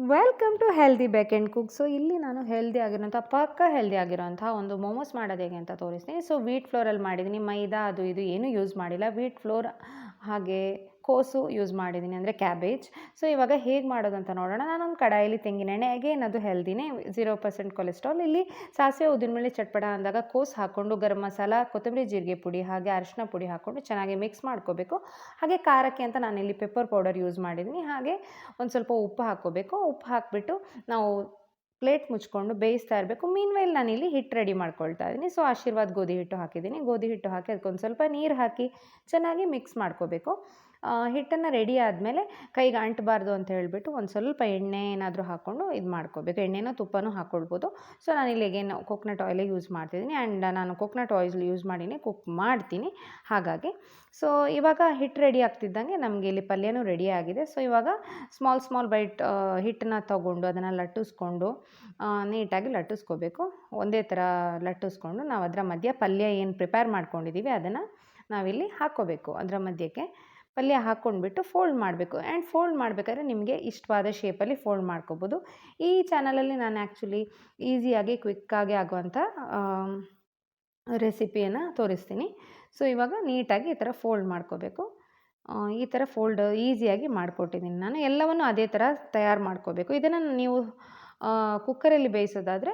Welcome to healthy ಬೇಕ್ and cook. So ಇಲ್ಲಿ ನಾನು ಹೆಲ್ದಿ ಆಗಿರೋಂಥ ಪಕ್ಕ ಹೆಲ್ದಿ ಆಗಿರೋಂಥ ಒಂದು ಮೋಮೋಸ್ ಮಾಡೋದು ಹೇಗೆ ಅಂತ ತೋರಿಸ್ತೀನಿ. ಸೊ ವೀಟ್ ಫ್ಲೋರಲ್ಲಿ ಮಾಡಿದ್ದೀನಿ, ಮೈದಾ ಅದು ಇದು ಏನೂ ಯೂಸ್ ಮಾಡಿಲ್ಲ. ವೀಟ್ ಫ್ಲೋರ್ ಹಾಗೆ ಕೋಸು ಯೂಸ್ ಮಾಡಿದ್ದೀನಿ, ಅಂದರೆ ಕ್ಯಾಬೇಜ್. ಸೊ ಇವಾಗ ಹೇಗೆ ಮಾಡೋದು ಅಂತ ನೋಡೋಣ. ನಾನೊಂದು ಕಡಾಯಲ್ಲಿ ತೆಂಗಿನೆಣ್ಣೆ, ಅಗೇನ್ ಅದು ಹೆಲ್ದಿನೇ, 0% ಕೊಲೆಸ್ಟ್ರಾಲ್. ಇಲ್ಲಿ ಸಾಸಿವೆ ಉದ್ದಿನಬೇಳೆ ಚಟ್ಪಟ ಅಂದಾಗ ಕೋಸು ಹಾಕ್ಕೊಂಡು ಗರಂ ಮಸಾಲ, ಕೊತ್ತಂಬರಿ ಜೀರಿಗೆ ಪುಡಿ ಹಾಗೆ ಅರಿಶಿನ ಪುಡಿ ಹಾಕ್ಕೊಂಡು ಚೆನ್ನಾಗಿ ಮಿಕ್ಸ್ ಮಾಡ್ಕೋಬೇಕು. ಹಾಗೆ ಖಾರಕ್ಕೆ ಅಂತ ನಾನಿಲ್ಲಿ ಪೆಪ್ಪರ್ ಪೌಡರ್ ಯೂಸ್ ಮಾಡಿದ್ದೀನಿ. ಹಾಗೆ ಒಂದು ಸ್ವಲ್ಪ ಉಪ್ಪು ಹಾಕ್ಕೋಬೇಕು. ಉಪ್ಪು ಹಾಕಿಬಿಟ್ಟು ನಾವು ಪ್ಲೇಟ್ ಮುಚ್ಕೊಂಡು ಬೇಯಿಸ್ತಾ ಇರಬೇಕು. ಮೀನ್ವೈಲ್ ನಾನಿಲ್ಲಿ ಹಿಟ್ಟು ರೆಡಿ ಮಾಡ್ಕೊಳ್ತಾ ಇದ್ದೀನಿ. ಸೊ ಆಶೀರ್ವಾದ್ ಗೋಧಿ ಹಿಟ್ಟು ಹಾಕಿದ್ದೀನಿ. ಗೋಧಿ ಹಿಟ್ಟು ಹಾಕಿ ಅದಕ್ಕೊಂದು ಸ್ವಲ್ಪ ನೀರು ಹಾಕಿ ಚೆನ್ನಾಗಿ ಮಿಕ್ಸ್ ಮಾಡ್ಕೋಬೇಕು. ಹಿಟ್ಟನ್ನು ರೆಡಿ ಆದಮೇಲೆ ಕೈಗೆ ಅಂಟಬಾರ್ದು ಅಂತ ಹೇಳಿಬಿಟ್ಟು ಒಂದು ಸ್ವಲ್ಪ ಎಣ್ಣೆ ಏನಾದರೂ ಹಾಕ್ಕೊಂಡು ಇದು ಮಾಡ್ಕೋಬೇಕು. ಎಣ್ಣೆನೋ ತುಪ್ಪನೂ ಹಾಕ್ಕೊಳ್ಬೋದು. ಸೊ ನಾನಿಲ್ಲಿ ಅಗೇನ್ ಕೋಕೋನಟ್ ಆಯಿಲೇ ಯೂಸ್ ಮಾಡ್ತಿದ್ದೀನಿ. ಆ್ಯಂಡ್ ನಾನು ಕೋಕೋನಟ್ ಆಯಿಲ್ ಯೂಸ್ ಮಾಡಿನೇ ಕುಕ್ ಮಾಡ್ತೀನಿ. ಹಾಗಾಗಿ ಸೊ ಇವಾಗ ಹಿಟ್ಟು ರೆಡಿ ಆಗ್ತಿದ್ದಂಗೆ ನಮಗೆ ಇಲ್ಲಿ ಪಲ್ಯನೂ ರೆಡಿ ಆಗಿದೆ. ಸೊ ಇವಾಗ ಸ್ಮಾಲ್ ಬೈಟ್ ಹಿಟ್ಟನ್ನ ತೊಗೊಂಡು ಅದನ್ನು ಲಟ್ಟಿಸ್ಕೊಂಡು ನೀಟಾಗಿ ಲಟ್ಟಿಸ್ಕೋಬೇಕು. ಒಂದೇ ಥರ ಲಟ್ಟಿಸ್ಕೊಂಡು ನಾವು ಅದರ ಮಧ್ಯೆ ಪಲ್ಯ ಏನು ಪ್ರಿಪೇರ್ ಮಾಡ್ಕೊಂಡಿದ್ದೀವಿ ಅದನ್ನು ನಾವಿಲ್ಲಿ ಹಾಕ್ಕೋಬೇಕು. ಅದರ ಮಧ್ಯಕ್ಕೆ ಪಲ್ಯ ಹಾಕ್ಕೊಂಡ್ಬಿಟ್ಟು ಫೋಲ್ಡ್ ಮಾಡಬೇಕು. ಆ್ಯಂಡ್ ಫೋಲ್ಡ್ ಮಾಡಬೇಕಾದ್ರೆ ನಿಮಗೆ ಇಷ್ಟವಾದ ಶೇಪಲ್ಲಿ ಫೋಲ್ಡ್ ಮಾಡ್ಕೋಬೋದು. ಈ ಚಾನಲಲ್ಲಿ ನಾನು ಆ್ಯಕ್ಚುಲಿ ಈಸಿಯಾಗಿ ಕ್ವಿಕ್ಕಾಗಿ ಆಗುವಂಥ ರೆಸಿಪಿಯನ್ನು ತೋರಿಸ್ತೀನಿ. ಸೊ ಇವಾಗ ನೀಟಾಗಿ ಈ ಥರ ಫೋಲ್ಡ್ ಮಾಡ್ಕೋಬೇಕು. ಈ ಥರ ಫೋಲ್ಡ್ ಈಸಿಯಾಗಿ ಮಾಡಿಕೊಟ್ಟಿದ್ದೀನಿ ನಾನು. ಎಲ್ಲವನ್ನು ಅದೇ ಥರ ತಯಾರು ಮಾಡ್ಕೋಬೇಕು. ಇದನ್ನು ನೀವು ಕುಕ್ಕರಲ್ಲಿ ಬೇಯಿಸೋದಾದರೆ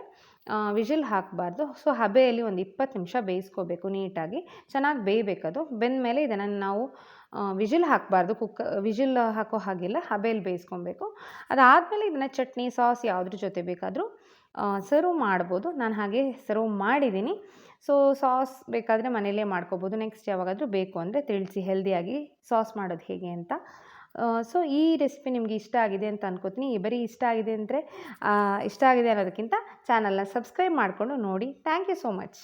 ವಿಷಿಲ್ ಹಾಕಬಾರ್ದು. ಸೊ ಹಬೆಯಲ್ಲಿ ಒಂದು 20 ನಿಮಿಷ ಬೇಯಿಸ್ಕೋಬೇಕು ನೀಟಾಗಿ. ಚೆನ್ನಾಗಿ ಬೇಯಬೇಕದು. ಬೆಂದಮೇಲೆ ಇದನ್ನು ನಾವು ವಿಷಿಲ್ ಹಾಕಬಾರ್ದು. ವಿಷಿಲ್ ಹಾಕೋ ಹಾಗಿಲ್ಲ, ಹಬೆಯಲ್ಲಿ ಬೇಯಿಸ್ಕೊಬೇಕು. ಅದಾದಮೇಲೆ ಇದನ್ನು ಚಟ್ನಿ, ಸಾಸ್ ಯಾವುದ್ರ ಜೊತೆ ಬೇಕಾದರೂ ಸರ್ವ್ ಮಾಡ್ಬೋದು. ನಾನು ಹಾಗೆ ಸರ್ವ್ ಮಾಡಿದ್ದೀನಿ. ಸೊ ಸಾಸ್ ಬೇಕಾದರೆ ಮನೆಯಲ್ಲೇ ಮಾಡ್ಕೋಬೋದು. ನೆಕ್ಸ್ಟ್ ಯಾವಾಗಾದರೂ ಬೇಕು ಅಂದರೆ ತಿಳಿಸಿ ಹೆಲ್ದಿಯಾಗಿ ಸಾಸ್ ಮಾಡೋದು ಹೇಗೆ ಅಂತ. ಸೊ ಈ ರೆಸಿಪಿ ನಿಮಗೆ ಇಷ್ಟ ಆಗಿದೆ ಅಂತ ಅನ್ಕೋತೀನಿ. ಬರೀ ಇಷ್ಟ ಆಗಿದೆ ಅನ್ನೋದಕ್ಕಿಂತ ಚಾನಲ್ನ ಸಬ್ಸ್ಕ್ರೈಬ್ ಮಾಡಿಕೊಂಡು ನೋಡಿ. Thank you so much.